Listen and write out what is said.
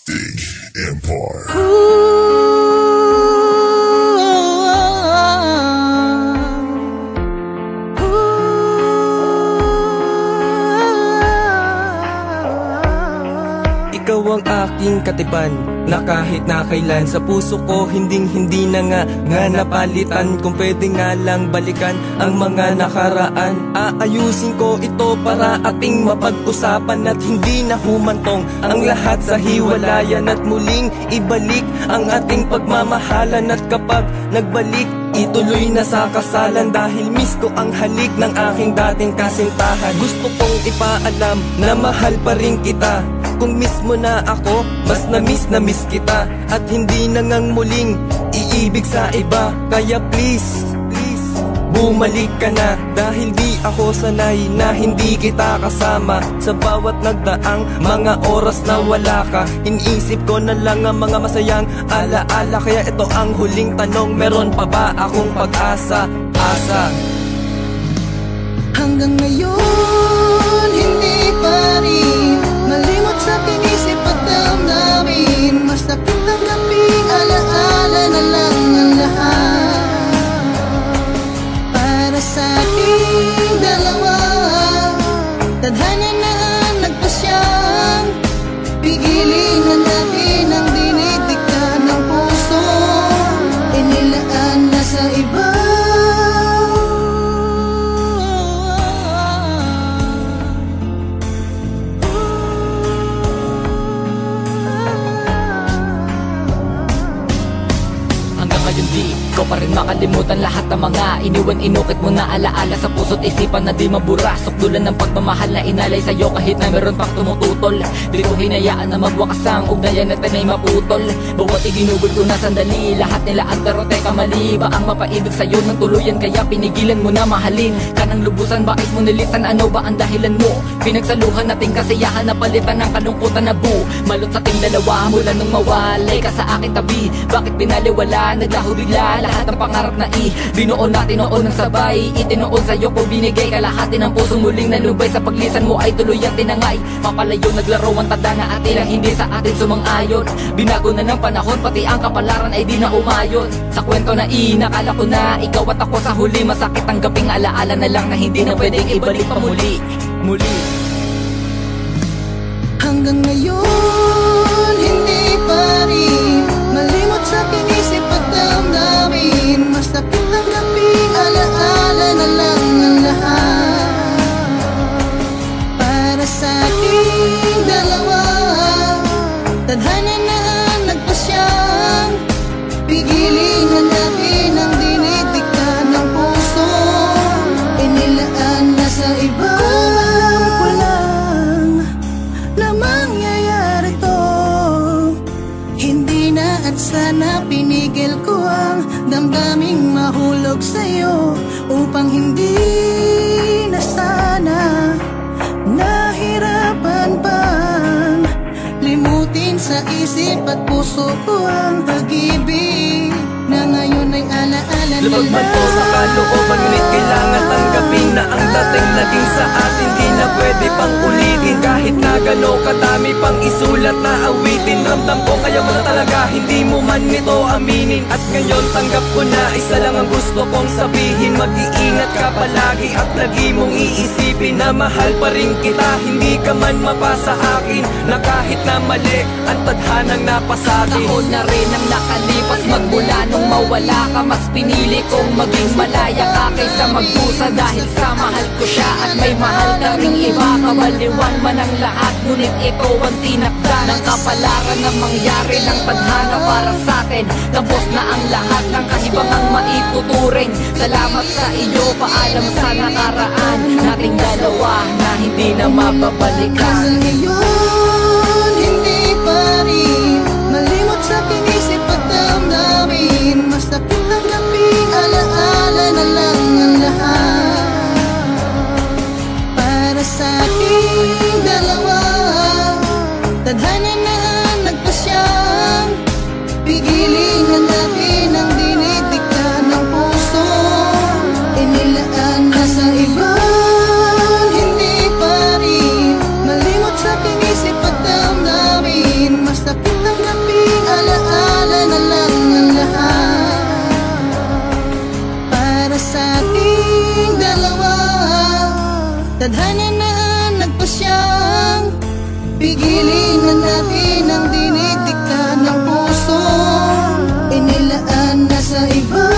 Big Empire. Ikaw ang aking katipan, na kahit na kailan sa puso ko hindi na nga napalitan. Kung pwede nga lang balikan ang mga nakaraan, aayusin ko ito para ating mapag-usapan at hindi na humantong ang lahat sa hiwalayan at muling ibalik ang ating pagmamahalan. At kapag nagbalik, ituloy na sa kasalan dahil miss ko ang halik ng aking dating kasintahan. Gusto kong ipaalam na mahal pa rin kita. Kung miss mo na ako, mas na miss kita. At hindi na ngang muling iibig sa iba. Kaya please, bumalik ka na. Dahil di ako sanay na hindi kita kasama. Sa bawat nagdaang mga oras na wala ka, iniisip ko na lang ang mga masayang alaala. Kaya ito ang huling tanong, meron pa ba akong pag-asa? Hanggang ngayon, hindi pa rin malimot sa pinisip at damdamin. Mas sakit ang gabing alaala na lang ang lahat. Para sa ating dalawa, tadhana na nagpasyang pigilin na natin ang dinidikta ng puso, inilaan na sa iba. Di ko pa rin makalimutan lahat ng mga inukit mo na alaala sa puso't isipan na di mabura. Sukdulan ng pagmamahal na inalay sa'yo kahit na meron pang tumututol. Di ko hinayaan na magwakas ang ugnayan at tanay maputol. Bawat iginugol ko na sandali, lahat nila ang pero teka mali ba ang mapaibig sa'yo ng tuluyan? Kaya pinigilan mo na mahalin ka ng lubusan. Bakit mo nilisan? Ano ba ang dahilan mo? Pinagsaluhan nating kasiyahan na palitan ng kalungkutan na malot sa ating dalawa mula nung mawalay ka sa aking tabi. Bakit binaliwala? Naglaho bigla lahat ng pangarap na binuon natin noon ng sabay. Itinoon sa'yo ko binigay kalahati ng puso, muling nalubay sa paglisan mo ay tuloy ang tinangay. Papalayo naglaro ang tadhana at tila hindi sa atin sumang-ayon. Binago na ng panahon pati ang kapalaran ay di na umayon. Sa kwento na nakala ko na ikaw at ako sa huli. Masakit ang gabing alaala na lang na hindi na pwedeng ibalik pa muli. Hanggang ngayon, hindi pa rin malimot sa pinisip at damdamin. Mas sakit ang gabing alaala na lang ang lahat. Para sa ating dalawa, tadhana na nagpasyang pigilin na natin ang dinidikta ng puso, inilaan na sa iba. Kung alam ko lang na mangyayari to, hindi na at sana pinigil ko ang damdaming mahulog sa'yo, upang hindi na sana nahirapan pang limutin sa isip at puso ko ang pag-ibig na ngayon ay alaala na Lubag man to sa kalooban, ngunit kailangan tanggapin na ang dating naging sa atin di na pwede pang ulitin. Kahit na gano'ng kadami pang isulat na awitin, ramdam ko kaya mo na talaga, hindi mo man nito aminin. At ngayon tanggap ko na, isa lang ang gusto kong sabihin. Mag-iingat ka palagi at lagi mong iisipin na mahal pa rin kita. Hindi ka man mapasa akin na kahit na mali ang tadhanang napasatin. Taon na rin ang nakalipas magmula nung mawala ka. Mas pinili kong maging malaya ka kaysa magdusa, dahil sa mahal ko siya at may mahal ka ring iba. Kabaliwan man ang lahat, ngunit ito ang tinakda ng kapalaran na mangyari ng tadhana para sa atin. Tapos na ang lahat ng kahibangang maituturing. Salamat sa iyo, paalam sa nakaraan nating dalawa na hindi na mababalikan. Hanggang ngayon, hindi pa rin malimot sa pinisip at damdamin. Mas sakit ang gabing alaala na lang ang lahat. Para sa ating dalawa, tadhana na nagpasyang pigilin na natin ang dinidikta ng puso, inilaan na sa iba. Hindi pa rin malimot sa pinisip at damdamin. Mas sakit Tadhana na nagpasyang pigilin na natin ang dinidikta ng puso. Inilaan na sa iba